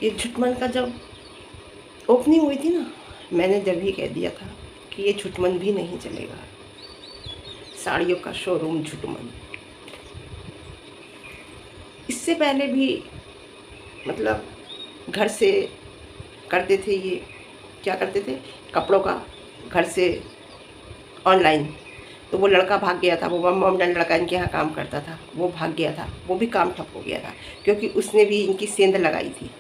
ये झुटमन का जब ओपनिंग हुई थी ना, मैंने जब ही कह दिया था कि ये झुटमन भी नहीं चलेगा। साड़ियों का शोरूम झुटमन। इससे पहले भी मतलब घर से करते थे ये, क्या करते थे, कपड़ों का घर से ऑनलाइन। तो वो लड़का भाग गया था, वो मोमडन लड़का इनके यहाँ काम करता था, वो भाग गया था, वो भी काम ठप हो गया था क्योंकि उसने भी इनकी सेंध लगाई थी।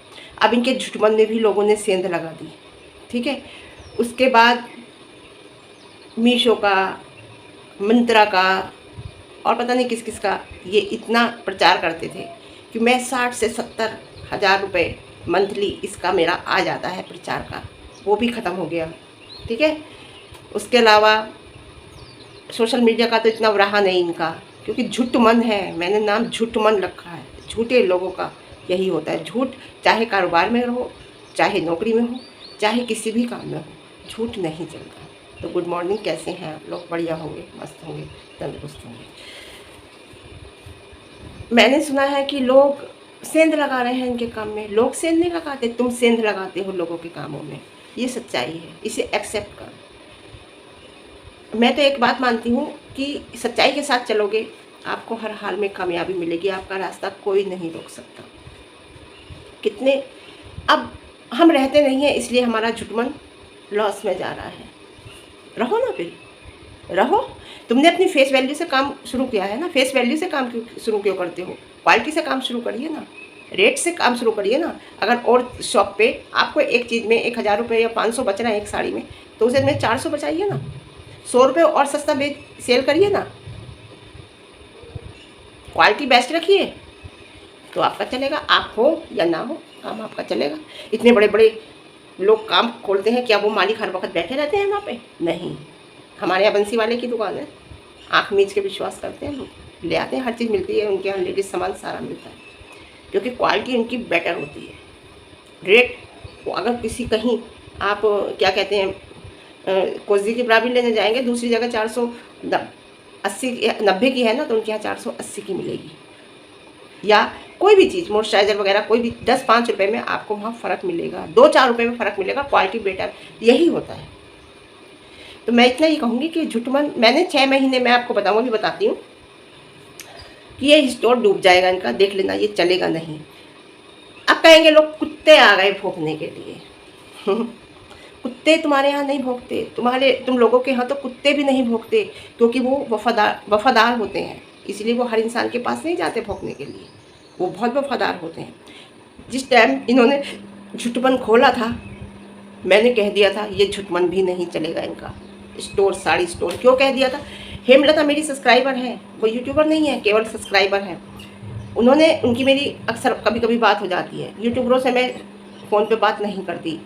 अब इनके झुटमन में भी लोगों ने सेंध लगा दी, ठीक है। उसके बाद मीशो का, मिंत्रा का और पता नहीं किस किस का ये इतना प्रचार करते थे कि मैं 60 से 70 हज़ार रुपये मंथली इसका मेरा आ जाता है प्रचार का। वो भी ख़त्म हो गया, ठीक है। उसके अलावा सोशल मीडिया का तो इतना रहा नहीं इनका, क्योंकि झूठमन है, मैंने नाम झूठमन रखा है। झूठे लोगों का यही होता है, झूठ, चाहे कारोबार में रहो, चाहे नौकरी में हो, चाहे किसी भी काम में हो, झूठ नहीं चलता। तो गुड मॉर्निंग, कैसे हैं आप लोग? बढ़िया होंगे, मस्त होंगे, तंदुरुस्त होंगे। मैंने सुना है कि लोग सेंध लगा रहे हैं इनके काम में। लोग सेंध नहीं लगाते, तुम सेंध लगाते हो लोगों के कामों में। ये सच्चाई है, इसे एक्सेप्ट करो। मैं तो एक बात मानती हूँ कि सच्चाई के साथ चलोगे, आपको हर हाल में कामयाबी मिलेगी। आपका रास्ता कोई नहीं रोक सकता। कितने अब हम रहते नहीं हैं, इसलिए हमारा झुटमन लॉस में जा रहा है। रहो ना, फिर रहो। तुमने अपनी फेस वैल्यू से काम शुरू किया है ना, फेस वैल्यू से काम शुरू क्यों करते हो? क्वालिटी से काम शुरू करिए ना, रेट से काम शुरू करिए ना। अगर और शॉप पे आपको एक चीज़ में 1000 रुपये या 500 बच रहा है एक साड़ी में, तो उसे में 400 बचाइए ना। 100 रुपये और सस्ता बेच सेल करिए ना। क्वालिटी बेस्ट रखिए तो आपका चलेगा। आप हो या ना हो, काम आपका चलेगा। इतने बड़े बड़े लोग काम खोलते हैं, क्या वो मालिक हर वक्त बैठे रहते हैं वहाँ पे? नहीं। हमारे यहाँ बंसी वाले की दुकान है, आँख मीच के विश्वास करते हैं लोग, ले आते हैं, हर चीज़ मिलती है उनके यहाँ, लेडीज़ सामान सारा मिलता है क्योंकि क्वालिटी उनकी बेटर होती है। रेट अगर किसी कहीं आप क्या कहते हैं कोजी की बराबरी लेने जाएंगे, दूसरी जगह 480 90 की है ना, तो उनके यहाँ 480 की मिलेगी। या कोई भी चीज़, मॉइस्चराइज़र वगैरह, कोई भी 10-5 रुपये में आपको वहाँ फ़र्क मिलेगा, 2-4 रुपये में फ़र्क मिलेगा, क्वालिटी बेटर, यही होता है। तो मैं इतना ही कहूँगी कि झुटमन, मैंने 6 महीने, मैं आपको बताऊँ, अभी बताती हूँ कि ये स्टोर डूब जाएगा इनका, देख लेना, ये चलेगा नहीं। अब कहेंगे लोग कुत्ते आ गए भौंकने के लिए। कुत्ते तुम्हारे यहाँ नहीं भौंकते, तुम लोगों के यहाँ तो कुत्ते भी नहीं भौंकते, क्योंकि वो वफादार होते हैं, इसलिए वो हर इंसान के पास नहीं जाते भौंकने के लिए, वो बहुत वफादार होते हैं। जिस टाइम इन्होंने झुटमन खोला था, मैंने कह दिया था ये झुटमन भी नहीं चलेगा इनका स्टोर, साड़ी स्टोर। क्यों कह दिया था? हेमलता मेरी सब्सक्राइबर है, वो यूट्यूबर नहीं है, केवल सब्सक्राइबर है। उनकी मेरी अक्सर कभी कभी बात हो जाती है। यूट्यूबरों से मैं फ़ोन पे बात नहीं करती,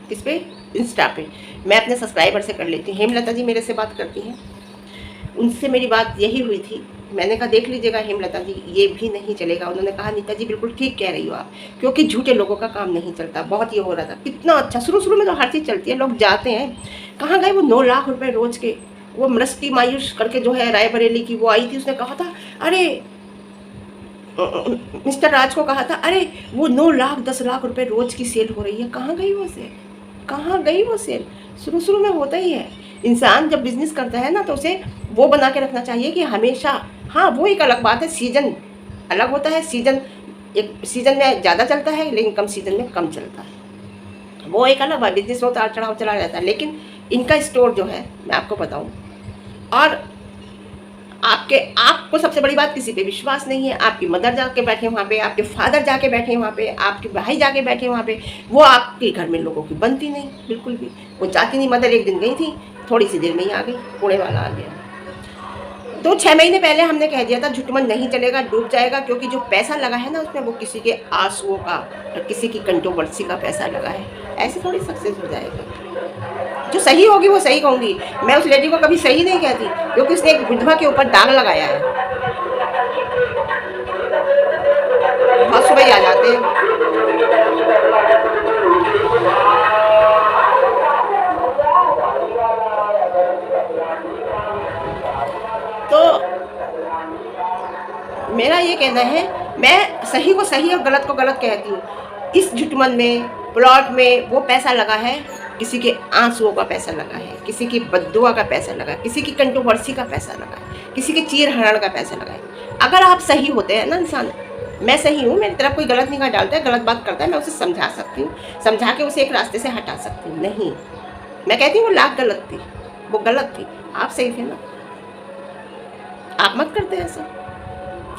किस पे? इंस्टा पे। मैं अपने सब्सक्राइबर से कर लेती हूँ। हेमलता जी मेरे से बात करती हैं, उनसे मेरी बात यही हुई थी। मैंने कहा देख लीजिएगा हेमलता जी, ये भी नहीं चलेगा। उन्होंने कहा नीता जी बिल्कुल ठीक कह रही हो आप, क्योंकि झूठे लोगों का काम नहीं चलता। बहुत ये हो रहा था, कितना अच्छा, शुरू में तो हर चीज़ चलती है, लोग जाते हैं। कहाँ गए वो 9 लाख रुपए रोज़ के? वो मृष्टि मायूष करके जो है रायबरेली की, वो आई थी, उसने कहा था, अरे मिस्टर राज को कहा था, अरे वो 9 लाख 10 लाख रुपए रोज़ की सेल हो रही है। कहाँ गई वो सेल? कहाँ गई वो सेल? शुरू में होता ही है। इंसान जब बिजनेस करता है ना, तो उसे वो बना के रखना चाहिए कि हमेशा, हाँ वो एक अलग बात है, सीजन अलग होता है। सीजन एक सीजन में ज़्यादा चलता है, लेकिन कम सीजन में कम चलता है, वो एक अलग बात। बिजनेस में उतार चढ़ाव चला रहता है, लेकिन इनका स्टोर जो है, मैं आपको बताऊँ, और आपको सबसे बड़ी बात, किसी पे विश्वास नहीं है। आपकी मदर जाके बैठे वहाँ पे, आपके फादर जाके बैठे वहाँ पे, आपके भाई जाके बैठे वहाँ पे, वो आपके घर में लोगों की बनती नहीं बिल्कुल भी। वो जाती नहीं। मदर एक दिन गई थी, थोड़ी सी देर में ही आ गई, पुणे वाला आ गया। तो 6 महीने पहले हमने कह दिया था झुटमन नहीं चलेगा, डूब जाएगा, क्योंकि जो पैसा लगा है ना उसमें, वो किसी के आंसुओं का, किसी की कंट्रोवर्सी का पैसा लगा है। ऐसे थोड़ी सक्सेस हो जाएगा। जो सही होगी वो सही कहूँगी मैं। उस लेडी को कभी सही नहीं कहती, क्योंकि उसने एक विधवा के ऊपर दाग लगाया है। बहुत सुबह ही आ जाते हैं। तो मेरा ये कहना है मैं सही को सही और गलत को गलत कहती हूँ। इस झुटमन में, प्लॉट में वो पैसा लगा है, किसी के आंसुओं का पैसा लगा है, किसी की बद्दुआ का पैसा लगा है, किसी की कंट्रोवर्सी का पैसा लगा है, किसी के चीर हरण का पैसा लगा है। अगर आप सही होते हैं ना इंसान, मैं सही हूँ, मेरी तरफ कोई गलत निगाह डालता है, गलत बात करता है, मैं उसे समझा सकती हूँ, समझा के उसे एक रास्ते से हटा सकती हूँ। नहीं, मैं कहती हूँ वो लाख गलत थी, वो गलत थी, आप सही थे ना। आप मत करते ऐसा,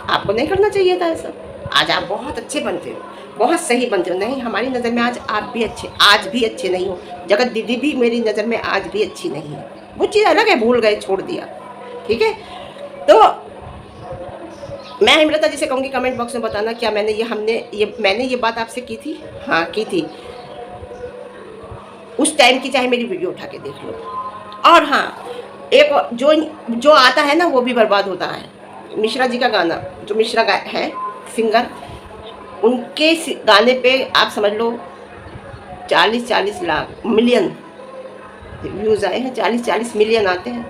आपको नहीं करना चाहिए था ऐसा। आज आप बहुत अच्छे बनते हो, बहुत सही बनते हो। नहीं, हमारी नज़र में आज आप भी अच्छे, आज भी अच्छे नहीं हो। जगत दीदी भी मेरी नज़र में आज भी अच्छी नहीं है। वो चीज़ अलग है, भूल गए, छोड़ दिया, ठीक है। तो मैं हिम्रता जिसे कहूँगी कमेंट बॉक्स में बताना क्या मैंने ये बात आपसे की थी। हाँ की थी, उस टाइम की चाहे मेरी वीडियो उठा के देख लो। और हाँ, एक जो आता है ना वो भी बर्बाद होता है। मिश्रा जी का गाना, जो मिश्रा है सिंगर, उनके गाने पे आप समझ लो 40-40 लाख मिलियन व्यूज़ आए हैं, 40-40 मिलियन आते हैं।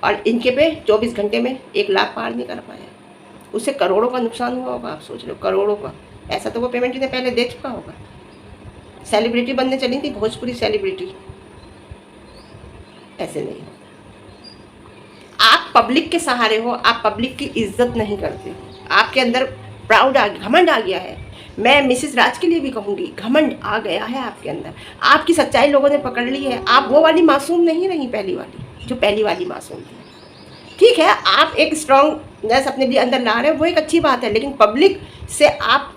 और इनके पे 24 घंटे में 1 लाख पार नहीं कर पाया। उससे करोड़ों का नुकसान हुआ होगा, आप सोच लो, करोड़ों का। ऐसा तो वो पेमेंट इन्हें पहले दे चुका होगा। सेलिब्रिटी बनने चली थी, भोजपुरी सेलिब्रिटी। ऐसे नहीं होता। आप पब्लिक के सहारे हो, आप पब्लिक की इज्जत नहीं करते। आपके अंदर प्राउड घमंड आ गया है। मैं मिसेस राज के लिए भी कहूँगी, घमंड आ गया है आपके अंदर। आपकी सच्चाई लोगों ने पकड़ ली है। आप वो वाली मासूम नहीं रही, पहली वाली, जो पहली वाली मासूम थी। ठीक है, आप एक स्ट्रॉन्गनेस अपने लिए अंदर ला रहे हो, वो एक अच्छी बात है, लेकिन पब्लिक से आप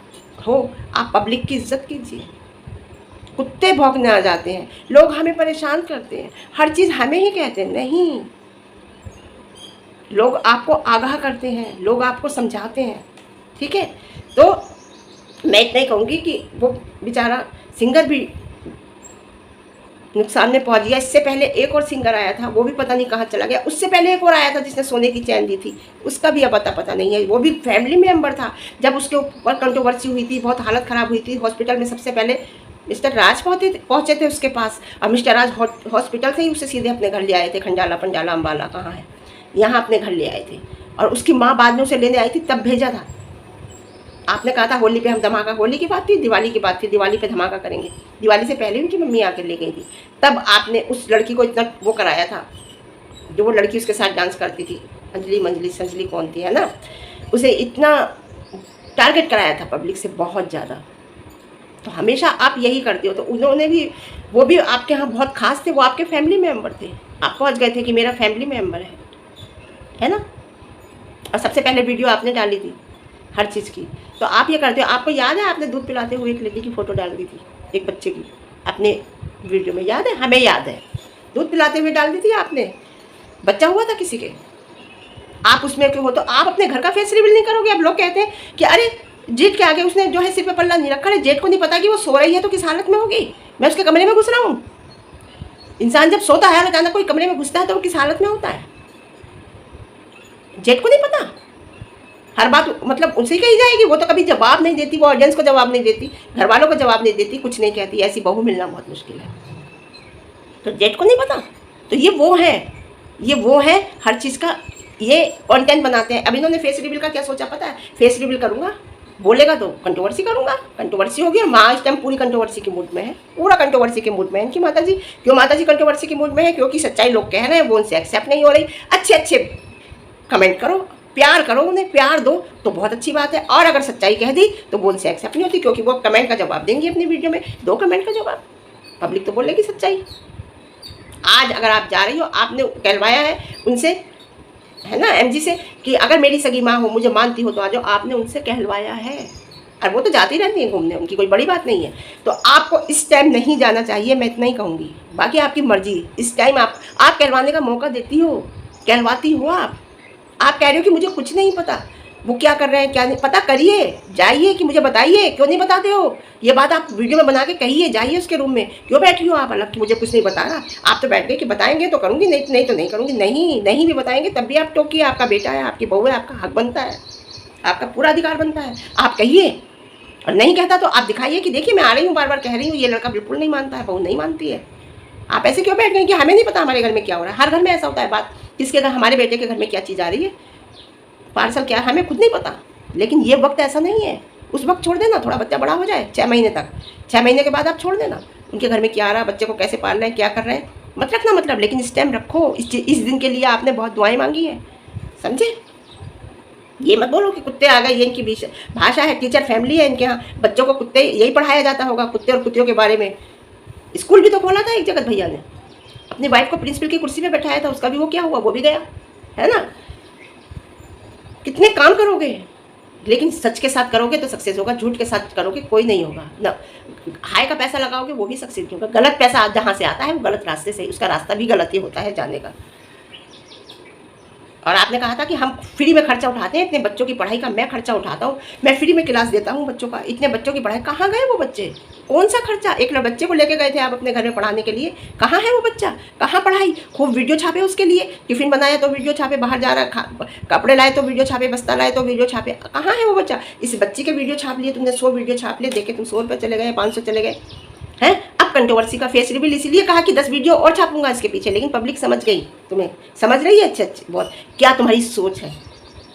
हो, आप पब्लिक की इज्जत कीजिए। कुत्ते भौंकने आ जाते हैं, लोग हमें परेशान करते हैं, हर चीज़ हमें ही कहते हैं। नहीं, लोग आपको आगाह करते हैं, लोग आपको समझाते हैं, ठीक है। तो मैं इतना ही कहूँगी कि वो बेचारा सिंगर भी नुकसान में पहुंच गया। इससे पहले एक और सिंगर आया था, वो भी पता नहीं कहाँ चला गया। उससे पहले एक और आया था जिसने सोने की चैन दी थी, उसका भी अब पता नहीं है। वो भी फैमिली मेम्बर था। जब उसके ऊपर कंट्रोवर्सी हुई थी, बहुत हालत ख़राब हुई थी, हॉस्पिटल में सबसे पहले मिस्टर राज पहुँचे थे उसके पास। और मिस्टर राज हॉस्पिटल से ही उसे सीधे अपने घर ले आए थे। खंडाला पंडाला अम्बाला कहाँ है, यहाँ अपने घर ले आए थे। और उसकी माँ बाद में उसे लेने आई थी, तब भेजा था। आपने कहा था होली पे हम धमाका, होली की बात थी, दिवाली की बात थी, दिवाली पे धमाका करेंगे। दिवाली से पहले उनकी मम्मी आकर ले गई थी। तब आपने उस लड़की को इतना वो कराया था, जो वो लड़की उसके साथ डांस करती थी, अंजलि संजलि कौन थी, है ना, उसे इतना टारगेट कराया था पब्लिक से, बहुत ज़्यादा। तो हमेशा आप यही करते हो। तो उन्होंने भी, वो भी आपके यहाँ बहुत खास थे, वो आपके फैमिली मेम्बर थे। आप पहुँच गए थे कि मेरा फैमिली मेम्बर है ना। और सबसे पहले वीडियो आपने डाली थी हर चीज़ की। तो आप ये करते हो। आपको याद है आपने दूध पिलाते हुए एक लड़की की फ़ोटो डाल दी थी, एक बच्चे की, अपने वीडियो में, याद है? हमें याद है, दूध पिलाते हुए डाल दी थी आपने। बच्चा हुआ था किसी के, आप उसमें क्यों हो? तो आप अपने घर का फेस रिवील नहीं करोगे। अब लोग कहते हैं कि अरे जेठ के आगे उसने जो है सिर पे पल्ला नहीं रखा है। जेठ को नहीं पता कि वो सो रही है तो किस हालत में होगी। मैं उसके कमरे में घुस रहा हूँ। इंसान जब सोता है और अचानक कोई कमरे में घुसता है तो वो किस हालत में होता है। जेठ को नहीं पता, हर बात मतलब उनसे कही जाएगी। वो तो कभी जवाब नहीं देती, वो ऑडियंस को जवाब नहीं देती, घर वालों को जवाब नहीं देती, कुछ नहीं कहती। ऐसी बहू मिलना बहुत मुश्किल है। तो जेठ को नहीं पता। तो ये वो है हर चीज़ का ये कंटेंट बनाते हैं। अब इन्होंने फेस रिवील का क्या सोचा पता है? फेस रिवील करूँगा, बोलेगा तो कंट्रोवर्सी करूँगा, कंट्रोवर्सी होगी। और माँ इस टाइम पूरी कंट्रोवर्सी के मूड में है, पूरा कंट्रोवर्सी के मूड में है इनकी माता जी। क्यों माता जी कंट्रोवर्सी के मूड में है? क्योंकि सच्चाई लोग कह रहे हैं, वो उनसे एक्सेप्ट नहीं हो रही। अच्छे कमेंट करो, प्यार करो, उन्हें प्यार दो तो बहुत अच्छी बात है। और अगर सच्चाई कह दी तो वो उनसे एक्सेप्ट नहीं होती, क्योंकि वो कमेंट का जवाब देंगी अपनी वीडियो में। दो कमेंट का जवाब, पब्लिक तो बोलेगी सच्चाई। आज अगर आप जा रही हो, आपने कहलवाया है उनसे, है ना, एमजी से, कि अगर मेरी सगी माँ हो, मुझे मानती हो तो आ जाओ। आपने उनसे कहलवाया है, और वो तो जाती रहती हैं घूमने, उनकी कोई बड़ी बात नहीं है। तो आपको इस टाइम नहीं जाना चाहिए, मैं इतना ही कहूँगी। बाकी आपकी मर्जी। इस टाइम आप कहलवाने का मौका देती हो, कहलवाती हो। आप कह रहे हो कि मुझे कुछ नहीं पता, वो क्या कर रहे हैं क्या नहीं पता। करिए, जाइए कि मुझे बताइए, क्यों नहीं बताते हो? ये बात आप वीडियो में बना के कहिए, जाइए उसके रूम में। क्यों बैठी हो आप अलग कि मुझे कुछ नहीं बता रहा? आप तो बैठ गए कि बताएंगे तो करूँगी, नहीं तो नहीं करूँगी। नहीं भी बताएंगे तब भी आप टोकिए। आपका बेटा है, आपकी बहू है, आपका हक बनता है, आपका पूरा अधिकार बनता है। आप कहिए, और नहीं कहता तो आप दिखाइए कि देखिए मैं आ रही हूँ, बार बार कह रही हूँ, ये लड़का बिल्कुल नहीं मानता है, बहू नहीं मानती है। आप ऐसे क्यों बैठ गए कि हमें नहीं पता हमारे घर में क्या हो रहा है? हर घर में ऐसा होता है। बात किसके घर, हमारे बेटे के घर में क्या चीज़ आ रही है, पार्सल क्या है, हमें खुद नहीं पता। लेकिन ये वक्त ऐसा नहीं है, उस वक्त छोड़ देना, थोड़ा बच्चा बड़ा हो जाए 6 महीने तक, 6 महीने के बाद आप छोड़ देना। उनके घर में क्या आ रहा है, बच्चे को कैसे पाल रहे हैं, क्या कर रहे हैं, मत रखना मतलब, लेकिन इस टाइम रखो। इस दिन के लिए आपने बहुत दुआएं मांगी है, समझे। ये मत बोलो कि कुत्ते आ गए, ये इनकी भाषा है, टीचर फैमिली है इनके यहाँ, बच्चों को कुत्ते यही पढ़ाया जाता होगा, कुत्ते और कुत्तियों के बारे में। स्कूल भी तो खोला था एक जगत भैया ने, अपनी वाइफ को प्रिंसिपल की कुर्सी पे बैठाया था, उसका भी वो क्या हुआ, वो भी गया, है ना। कितने काम करोगे, लेकिन सच के साथ करोगे तो सक्सेस होगा, झूठ के साथ करोगे कोई नहीं होगा ना। हाय का पैसा लगाओगे वो भी सक्सेस नहीं होगा। गलत पैसा जहाँ से आता है वो गलत रास्ते से, उसका रास्ता भी गलत ही होता है जाने का। और आपने कहा था कि हम फ्री में खर्चा उठाते हैं, इतने बच्चों की पढ़ाई का मैं खर्चा उठाता हूँ, मैं फ्री में क्लास देता हूँ बच्चों का, इतने बच्चों की पढ़ाई, कहाँ गए वो बच्चे, कौन सा खर्चा। एक बच्चे को लेके गए थे आप अपने घर में पढ़ाने के लिए, कहाँ है वो बच्चा, कहाँ पढ़ाई, खूब वीडियो छापे उसके लिए, टिफिन बनाया तो वीडियो छापे, बाहर जा रहा कपड़े लाए तो वीडियो छापे, बस्ता लाए तो वीडियो छापे, कहाँ है वो बच्चा। इस बच्चे के वीडियो छाप लिए तुमने, 100 वीडियो छाप लिए, देखे तुम 100 रुपये चले गए, 500 चले गए हैं। अब कंट्रोवर्सी का फेस रिवील इसीलिए कहा कि 10 वीडियो और छापूंगा इसके पीछे, लेकिन पब्लिक समझ गई, तुम्हें समझ रही है अच्छे बहुत क्या तुम्हारी सोच है।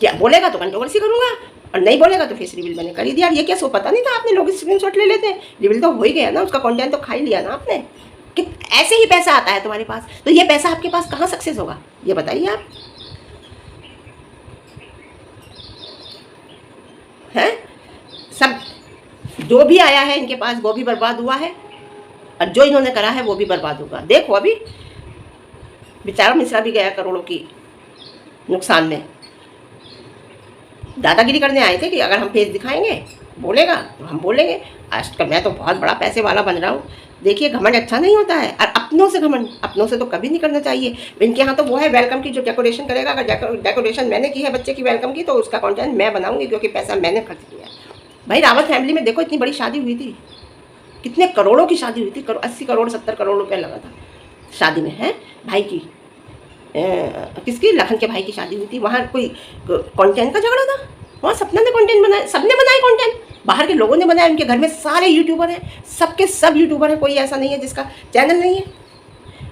क्या बोलेगा तो कंट्रोवर्सी करूंगा, और नहीं बोलेगा तो फेस रिवील मैंने कर ही दिया। ये क्या सो पता नहीं था आपने, लोग स्क्रीनशॉट ले लेते हैं, रिवील तो हो ही गया ना, उसका कंटेंट तो खा ही लिया ना आपने। कि ऐसे ही पैसा आता है तुम्हारे पास, तो ये पैसा आपके पास कहाँ सक्सेस होगा, ये बताइए आप, हैं। सब जो भी आया है इनके पास वो भी बर्बाद हुआ है, और जो इन्होंने करा है वो भी बर्बाद होगा। देखो अभी बेचारा मिश्रा भी गया करोड़ों की नुकसान में। दादागिरी करने आए थे कि अगर हम फेस दिखाएंगे बोलेगा तो हम बोलेंगे, आजकल मैं तो बहुत बड़ा पैसे वाला बन रहा हूँ। देखिए घमंड अच्छा नहीं होता है, और अपनों से घमंड, अपनों से तो कभी नहीं करना चाहिए। इनके यहाँ तो वो है वेलकम की जो डेकोरेशन करेगा, अगर डेकोरेशन मैंने की है बच्चे की वेलकम की, तो उसका कंटेंट मैं बनाऊंगी क्योंकि पैसा मैंने खर्च किया। भाई रावत फैमिली में देखो इतनी बड़ी शादी हुई थी, कितने करोड़ों की शादी हुई थी, 80 करोड़ 70 करोड़ रुपया लगा था शादी में, है भाई की, किसकी, लखन के भाई की शादी हुई थी। वहाँ कोई कंटेंट का झगड़ा था, वहाँ सपना ने कंटेंट बनाया, सबने बनाए कंटेंट, बाहर के लोगों ने बनाया, उनके घर में सारे यूट्यूबर हैं, सबके सब यूट्यूबर हैं, कोई ऐसा नहीं है जिसका चैनल नहीं है।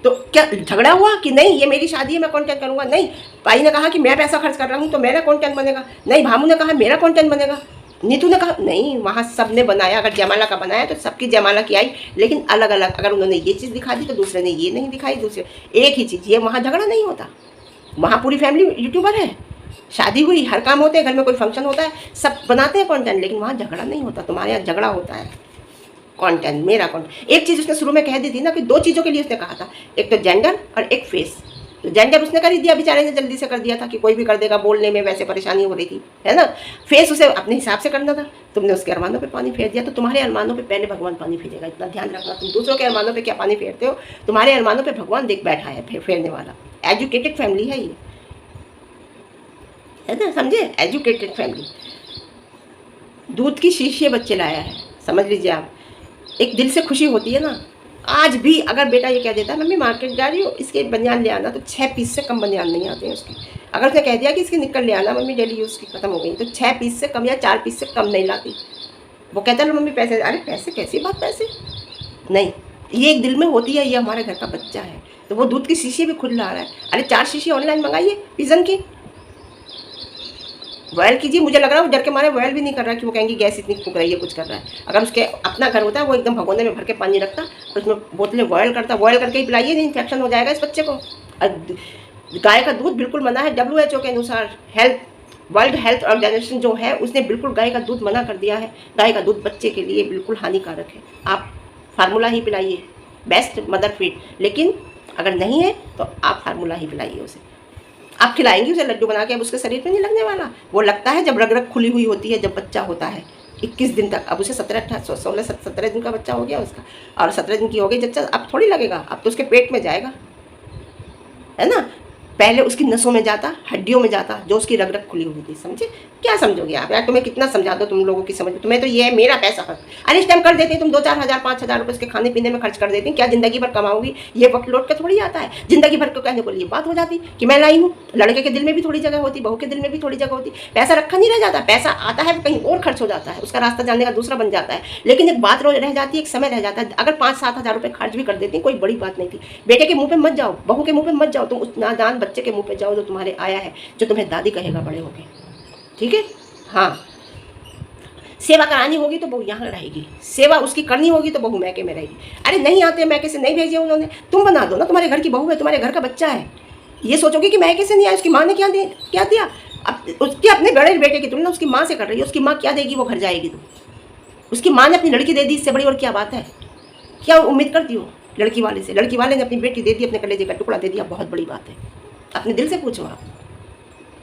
तो क्या झगड़ा हुआ कि नहीं ये मेरी शादी है मैं कंटेंट करूँगा, नहीं भाई ने कहा कि मैं पैसा खर्च कर रहा हूँ तो मेरा कंटेंट बनेगा, नहीं भामू ने कहा मेरा कंटेंट बनेगा, नीतू ने कहा नहीं, वहाँ सब ने बनाया। अगर जयमाला का बनाया तो सबकी जयमाला की आई, लेकिन अलग अलग। अगर उन्होंने ये चीज़ दिखा दी तो दूसरे ने ये नहीं दिखाई, दूसरे एक ही चीज़, ये वहाँ झगड़ा नहीं होता। वहाँ पूरी फैमिली यूट्यूबर है, शादी हुई, हर काम होते हैं, घर में कोई फंक्शन होता है, सब बनाते हैं कंटेंट, लेकिन वहाँ झगड़ा नहीं होता। तुम्हारे यहाँ झगड़ा होता है कंटेंट, मेरा कंटेंट। एक चीज़ उसने शुरू में कह दी थी ना कि 2 चीज़ों के लिए उसने कहा था, एक तो जेंडर और एक फेस। तो जेंडर उसने कर ही दिया, बेचारे ने जल्दी से कर दिया था कि कोई भी कर देगा, बोलने में वैसे परेशानी हो रही थी, है ना। फेस उसे अपने हिसाब से करना था, तुमने उसके अरमानों पे पानी फेर दिया। तो तुम्हारे अरमानों पे पहले भगवान पानी फेरेगा, इतना ध्यान रखना। तुम दूसरों के अरमानों पे क्या पानी फेरते हो, तुम्हारे अरमानों पे भगवान देख बैठा है फेरने वाला। एजुकेटेड फैमिली है ये, है ना, समझे, एजुकेटेड फैमिली। दूध की शीशी बच्चे लाया है, समझ लीजिए आप। एक दिल से खुशी होती है ना। आज भी अगर बेटा ये कह देता है मम्मी मार्केट जा रही हो इसके बनियान ले आना, तो 6 पीस से कम बनियान नहीं आते हैं उसकी। अगर उसने कह दिया कि इसकी निकल ले आना मम्मी डेली यूज़ की खत्म हो गई, तो 6 पीस से कम या 4 पीस से कम नहीं लाती। वो कहता है मम्मी पैसे, अरे पैसे कैसी बात, पैसे नहीं, ये एक दिल में होती है, ये हमारे घर का बच्चा है। तो वो दूध की शीशी भी खुद ला रहा है। अरे 4 शीशी ऑनलाइन मंगाइए पिजन की, बॉयल कीजिए। मुझे लग रहा है वो डर के मारे बॉयल भी नहीं कर रहा कि वो कहेंगे गैस इतनी फूक रही है, कुछ कर रहा है। अगर उसके अपना घर होता है वो एकदम भगोने में भर के पानी रखता और उसमें बोतलें बॉयल करता, बॉयल करके ही पिलाइए, नहीं इन्फेक्शन हो जाएगा इस बच्चे को। और गाय का दूध बिल्कुल मना है, WHO के अनुसार, वर्ल्ड हेल्थ ऑर्गेनाइजेशन जो है उसने बिल्कुल गाय का दूध मना कर दिया है। गाय का दूध बच्चे के लिए बिल्कुल हानिकारक है, आप फार्मूला ही पिलाइए, बेस्ट मदर फीड। लेकिन अगर नहीं है तो आप फार्मूला ही पिलाइए उसे। आप खिलाएंगे उसे लड्डू बना के, अब उसके शरीर पे नहीं लगने वाला। वो लगता है जब रग रग खुली हुई होती है, जब बच्चा होता है 21 दिन तक। अब उसे 17 दिन का बच्चा हो गया उसका, और 17 दिन की हो गई बच्चा, अब थोड़ी लगेगा, अब तो उसके पेट में जाएगा, है ना। पहले उसकी नसों में जाता, हड्डियों में जाता, जो उसकी रग रग खुली हुई थी, समझे। क्या समझोगे आप यार, तुम्हें कितना समझा दो, तुम लोगों की समझ, तुम्हें तो ये है मेरा पैसा खर्च। अरे इस टाइम कर देती तुम 2-4 हज़ार 5,000 रुपये उसके खाने पीने में खर्च कर देती, क्या जिंदगी भर कमाऊंगी, ये वक्त लौट के थोड़ी आता है। जिंदगी भर को कहने को लिए बात हो जाती कि मैं लाई हूँ। लड़के के दिल में भी थोड़ी जगह होती, बहू के दिल में भी थोड़ी जगह होती। पैसा रखा नहीं रह जाता, पैसा आता है कहीं और खर्च हो जाता है, उसका रास्ता जाने का दूसरा बन जाता है। लेकिन एक बात रह जाती है, एक समय रह जाता है। अगर 5-7 हज़ार रुपये खर्च भी कर देती, कोई बड़ी बात नहीं थी। बेटे के मुँह पे मत जाओ, बहू के मुँह पे मत जाओ, तुम उस नादान बच्चे के मुँह पे जाओ जो तुम्हारे आया है, जो तुम्हें दादी कहेगा बड़े होके, ठीक है। हाँ, सेवा करानी होगी तो बहू यहाँ रहेगी, सेवा उसकी करनी होगी तो बहू मैके में रहेगी। अरे नहीं आते, मैके से नहीं भेजे उन्होंने, तुम बना दो ना, तुम्हारे घर की बहू है, तुम्हारे घर का बच्चा है। ये सोचोगे कि मैके से नहीं आया, उसकी माँ ने क्या दिया। अब उसके अपने बड़े बेटे की तुलना उसकी माँ से कर रही है, उसकी माँ क्या देगी वो घर जाएगी तो। उसकी माँ ने अपनी लड़की दे दी, इससे बड़ी और क्या बात है। क्या उम्मीद करती हो लड़की वाले से? लड़की वाले ने अपनी बेटी दे दी, अपने कलेजे का टुकड़ा दे दिया, बहुत बड़ी बात है। अपने दिल से पूछो आप।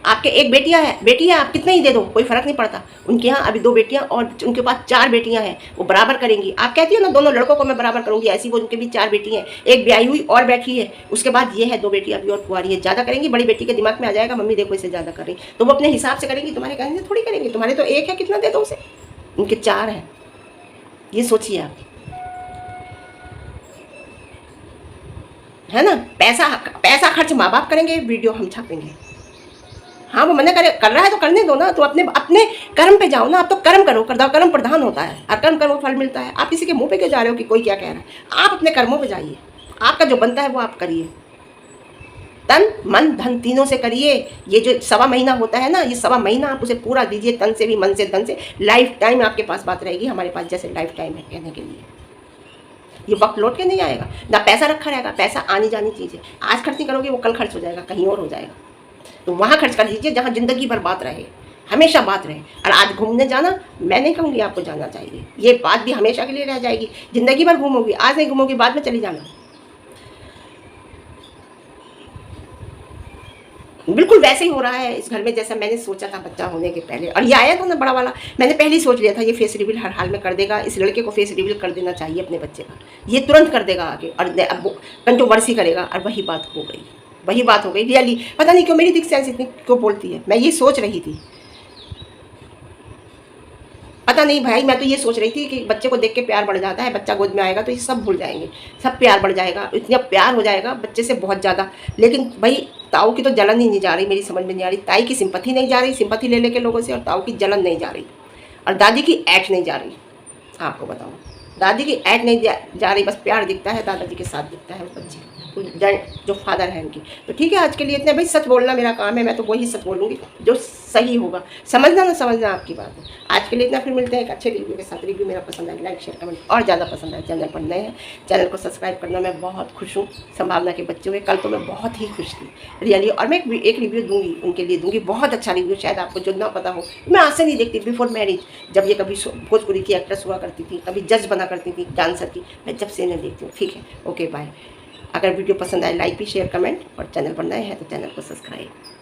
आपके एक बेटी है, आप कितने ही दे दो, कोई फर्क नहीं पड़ता। उनके यहाँ अभी 2 बेटियाँ और उनके पास 4 बेटियाँ हैं, वो बराबर करेंगी। आप कहती हो ना दोनों लड़कों को मैं बराबर करूँगी, ऐसी वो उनके भी 4 बेटी हैं, एक ब्याही हुई और बैठी है, उसके बाद ये है 2 बेटी अभी और कुंवारी है। ज़्यादा करेंगी, बड़ी बेटी के दिमाग में आ जाएगा मम्मी देखो इसे ज़्यादा कर रही, तो वो अपने हिसाब से करेंगी, तुम्हारे कहने से थोड़ी करेंगी। तुम्हारे तो एक है, कितना दे दो उसे, उनके 4 हैं। ये सोचिए आप, है ना। पैसा खर्च माँ बाप करेंगे, वीडियो हम छापेंगे। हाँ वो मना कर रहा है तो करने दो ना, तो अपने कर्म पे जाओ ना। आप तो कर्म करो, कर्म प्रधान होता है, और कर्म करो फल मिलता है। आप किसी के मुंह पे क्यों जा रहे हो कि कोई क्या कह रहा है। आप अपने कर्मों पे जाइए, आपका जो बनता है वो आप करिए, तन मन धन तीनों से करिए। ये जो 1.25 महीना होता है ना, ये 1.25 महीना आप उसे पूरा दीजिए, तन से भी मन से धन से। लाइफ टाइम आपके पास बात रहेगी, हमारे पास जैसे लाइफ टाइम है कहने के लिए। ये वक्त लौट के नहीं आएगा ना, पैसा रखा रहेगा। पैसा आनी जानी चीज़ है, आज खर्च नहीं करोगे वो कल खर्च हो जाएगा, कहीं और हो जाएगा। तो वहाँ खर्च कर लीजिए जहाँ ज़िंदगी भर बात रहे, हमेशा बात रहे। और आज घूमने जाना, मैं नहीं कहूँगी आपको जाना चाहिए, ये बात भी हमेशा के लिए रह जाएगी। ज़िंदगी भर घूमोगी, आज नहीं घूमोगी बाद में चली जाना। बिल्कुल वैसे ही हो रहा है इस घर में जैसा मैंने सोचा था बच्चा होने के पहले। और ये आया था ना बड़ा वाला, मैंने पहले ही सोच लिया था ये फेस रिवील हर हाल में कर देगा। इस लड़के को फेस रिवील कर देना चाहिए अपने बच्चे का, ये तुरंत कर देगा आगे, और अब कंट्रोवर्सी करेगा। और वही बात हो गई, वही बात हो गई रियली। पता नहीं क्यों मेरी दिख सेंस इतनी क्यों बोलती है, मैं ये सोच रही थी, पता नहीं भाई। मैं तो ये सोच रही थी कि बच्चे को देख के प्यार बढ़ जाता है, बच्चा गोद में आएगा तो ये सब भूल जाएंगे, सब प्यार बढ़ जाएगा, इतना प्यार हो जाएगा बच्चे से बहुत ज़्यादा। लेकिन भाई ताऊ की तो जलन ही नहीं जा रही, मेरी समझ में नहीं आ रही। ताई की सिंपैथी नहीं जा रही, सिंपैथी ले लेके लोगों से, और ताऊ की जलन नहीं जा रही, और दादी की ऐठ नहीं जा रही। आपको बताऊँ, दादी की ऐड नहीं जा रही, बस प्यार दिखता है, दादाजी के साथ दिखता है वो बच्चे जो फादर है उनकी। तो ठीक है, आज के लिए इतने। भाई सच बोलना मेरा काम है, मैं तो वही सच बोलूँगी जो सही होगा। समझना ना समझना आपकी बात है। आज के लिए इतना, फिर मिलते हैं एक अच्छे रिव्यू के साथ। रिव्यू मेरा पसंद आए लाइक शेयर कमेंट, और ज़्यादा पसंद आए चैनल पर नए हैं चैनल को सब्सक्राइब करना। मैं बहुत खुश हूँ संभावना के बच्चे हुए, कल तो मैं बहुत ही खुश थी रियली। और मैं एक रिव्यू दूँगी उनके लिए, दूँगी बहुत अच्छा रिव्यू, शायद आपको जो ना पता हो। मैं आज से नहीं देखती, बिफोर मैरिज जब ये कभी भोजपुरी की एक्ट्रेस हुआ करती थी, कभी जज बना करती थी डांसर की, मैं जब से नहीं देखती हूँ। ठीक है, ओके बाय। अगर वीडियो पसंद आए लाइक भी शेयर कमेंट, और चैनल पर नए हैं तो चैनल को सब्सक्राइब।